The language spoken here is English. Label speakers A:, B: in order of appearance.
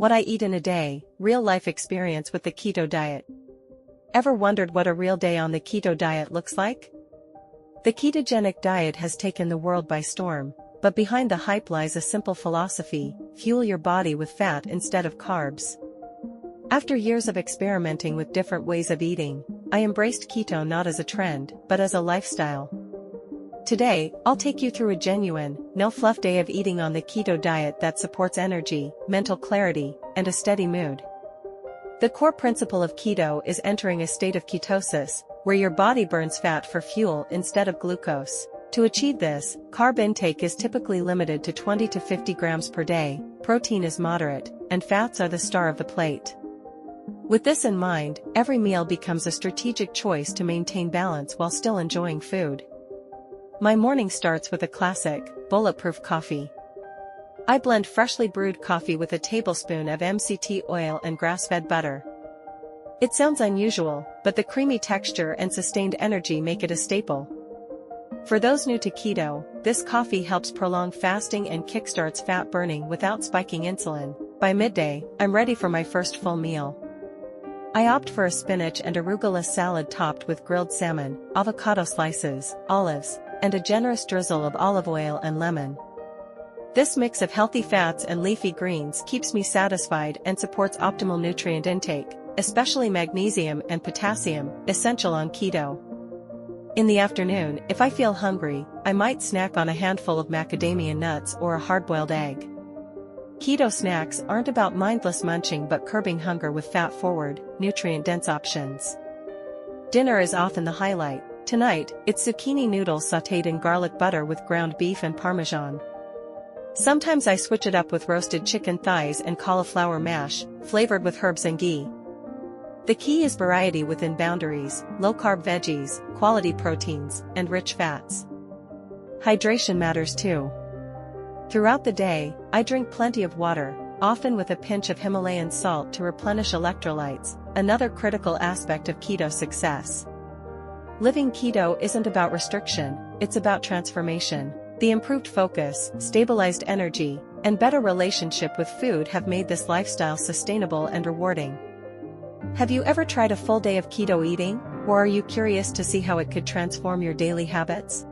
A: What I eat in a day, real-life experience with the keto diet. Ever wondered what a real day on the keto diet looks like? The ketogenic diet has taken the world by storm, but behind the hype lies a simple philosophy: fuel your body with fat instead of carbs. After years of experimenting with different ways of eating, I embraced keto not as a trend, but as a lifestyle. Today, I'll take you through a genuine, no-fluff day of eating on the keto diet that supports energy, mental clarity, and a steady mood. The core principle of keto is entering a state of ketosis, where your body burns fat for fuel instead of glucose. To achieve this, carb intake is typically limited to 20 to 50 grams per day, protein is moderate, and fats are the star of the plate. With this in mind, every meal becomes a strategic choice to maintain balance while still enjoying food. My morning starts with a classic, bulletproof coffee. I blend freshly brewed coffee with a tablespoon of MCT oil and grass-fed butter. It sounds unusual, but the creamy texture and sustained energy make it a staple. For those new to keto, this coffee helps prolong fasting and kickstarts fat burning without spiking insulin. By midday, I'm ready for my first full meal. I opt for a spinach and arugula salad topped with grilled salmon, avocado slices, olives, and a generous drizzle of olive oil and lemon. This mix of healthy fats and leafy greens keeps me satisfied and supports optimal nutrient intake, especially magnesium and potassium, essential on keto. In the afternoon, if I feel hungry, I might snack on a handful of macadamia nuts or a hard-boiled egg. Keto snacks aren't about mindless munching but curbing hunger with fat-forward, nutrient-dense options. Dinner is often the highlight. Tonight, it's zucchini noodles sautéed in garlic butter with ground beef and parmesan. Sometimes I switch it up with roasted chicken thighs and cauliflower mash, flavored with herbs and ghee. The key is variety within boundaries: low-carb veggies, quality proteins, and rich fats. Hydration matters too. Throughout the day, I drink plenty of water, often with a pinch of Himalayan salt to replenish electrolytes, another critical aspect of keto success. Living keto isn't about restriction, it's about transformation. The improved focus, stabilized energy, and better relationship with food have made this lifestyle sustainable and rewarding. Have you ever tried a full day of keto eating, or are you curious to see how it could transform your daily habits?